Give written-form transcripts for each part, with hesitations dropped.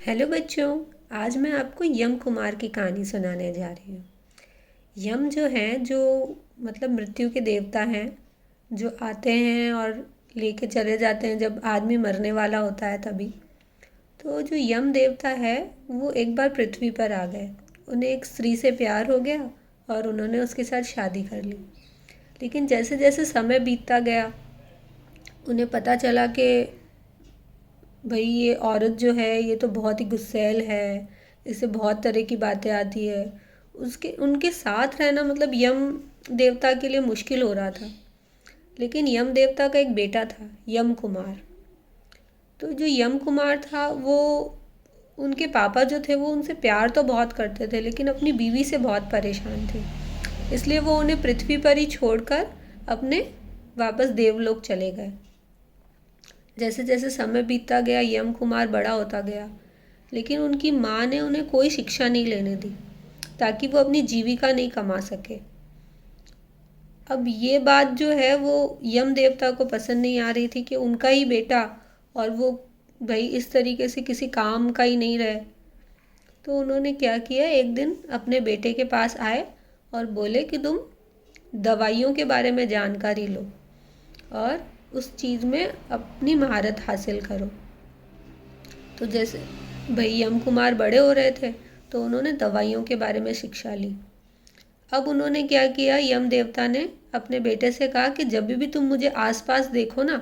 Hello बच्चों। आज मैं आपको यम कुमार की कहानी सुनाने जा रही हूँ। यम जो हैं जो मतलब मृत्यु के देवता हैं, जो आते हैं और लेके चले जाते हैं जब आदमी मरने वाला होता है तभी। तो जो यम देवता है वो एक बार पृथ्वी पर आ गए। उन्हें एक स्त्री से प्यार हो गया और उन्होंने उसके साथ शादी कर ली। लेकिन जैसे जैसे समय बीतता गया उन्हें पता चला कि भाई ये औरत जो है ये तो बहुत ही गुस्सैल है, इससे बहुत तरह की बातें आती है। उसके उनके साथ रहना मतलब यम देवता के लिए मुश्किल हो रहा था। लेकिन यम देवता का एक बेटा था, यम कुमार। तो जो यम कुमार था वो उनके पापा जो थे वो उनसे प्यार तो बहुत करते थे, लेकिन अपनी बीवी से बहुत परेशान थे। इसलिए वो उन्हें पृथ्वी पर ही छोड़कर अपने वापस देवलोक चले गए। जैसे जैसे समय बीतता गया यम कुमार बड़ा होता गया, लेकिन उनकी माँ ने उन्हें कोई शिक्षा नहीं लेने दी ताकि वो अपनी जीविका नहीं कमा सके। अब ये बात जो है वो यम देवता को पसंद नहीं आ रही थी कि उनका ही बेटा और वो भाई इस तरीके से किसी काम का ही नहीं रहे। तो उन्होंने क्या किया, एक दिन अपने बेटे के पास आए और बोले कि तुम दवाइयों के बारे में जानकारी लो और उस चीज़ में अपनी महारत हासिल करो। तो जैसे भाई यम कुमार बड़े हो रहे थे तो उन्होंने दवाइयों के बारे में शिक्षा ली। अब उन्होंने क्या किया, यम देवता ने अपने बेटे से कहा कि जब भी तुम मुझे आसपास देखो ना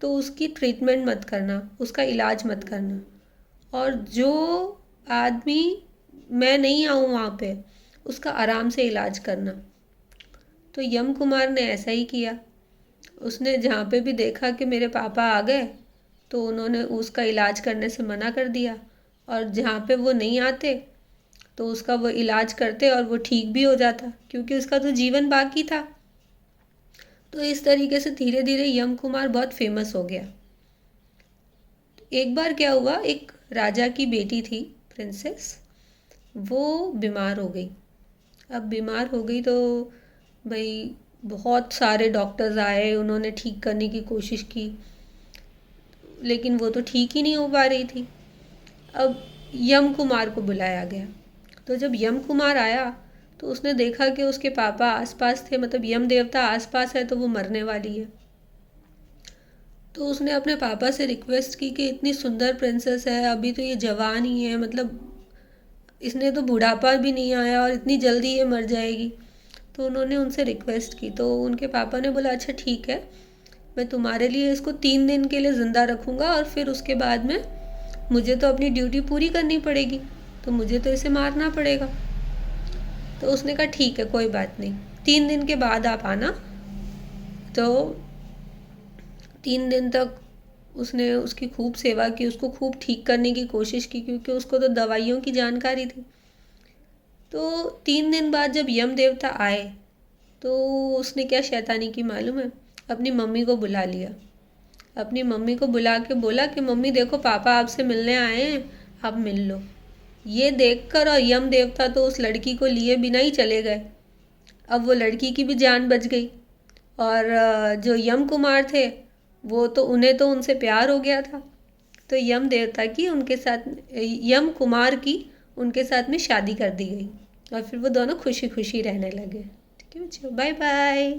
तो उसकी ट्रीटमेंट मत करना, उसका इलाज मत करना, और जो आदमी मैं नहीं आऊँ वहाँ पे उसका आराम से इलाज करना। तो यम कुमार ने ऐसा ही किया। उसने जहाँ पे भी देखा कि मेरे पापा आ गए तो उन्होंने उसका इलाज करने से मना कर दिया, और जहाँ पे वो नहीं आते तो उसका वो इलाज करते और वो ठीक भी हो जाता, क्योंकि उसका तो जीवन बाकी था। तो इस तरीके से धीरे धीरे यम कुमार बहुत फेमस हो गया। एक बार क्या हुआ, एक राजा की बेटी थी, प्रिंसेस, वो बीमार हो गई। अब बीमार हो गई तो भाई बहुत सारे डॉक्टर्स आए, उन्होंने ठीक करने की कोशिश की, लेकिन वो तो ठीक ही नहीं हो पा रही थी। अब यम कुमार को बुलाया गया। तो जब यम कुमार आया तो उसने देखा कि उसके पापा आसपास थे, मतलब यम देवता आसपास है तो वो मरने वाली है। तो उसने अपने पापा से रिक्वेस्ट की कि इतनी सुंदर प्रिंसेस है, अभी तो ये जवान ही है, मतलब इसने तो बुढ़ापा भी नहीं आया और इतनी जल्दी ये मर जाएगी। तो उन्होंने उनसे रिक्वेस्ट की तो उनके पापा ने बोला अच्छा ठीक है, मैं तुम्हारे लिए इसको 3 दिन के लिए ज़िंदा रखूँगा और फिर उसके बाद में मुझे तो अपनी ड्यूटी पूरी करनी पड़ेगी, तो मुझे तो इसे मारना पड़ेगा। तो उसने कहा ठीक है कोई बात नहीं, 3 दिन के बाद आप आना। तो 3 दिन तक उसने उसकी खूब सेवा की, उसको खूब ठीक करने की कोशिश की, क्योंकि उसको तो दवाइयों की जानकारी थी। तो 3 दिन बाद जब यम देवता आए तो उसने क्या शैतानी की मालूम है, अपनी मम्मी को बुला लिया। अपनी मम्मी को बुला के बोला कि मम्मी देखो पापा आपसे मिलने आए हैं, आप मिल लो। ये देखकर और यम देवता तो उस लड़की को लिए बिना ही चले गए। अब वो लड़की की भी जान बच गई, और जो यम कुमार थे वो तो उन्हें तो उनसे प्यार हो गया था। तो यम देवता की उनके साथ, यम कुमार की उनके साथ में शादी कर दी गई और फिर वो दोनों खुशी खुशी रहने लगे। ठीक है बच्चों, बाय बाय।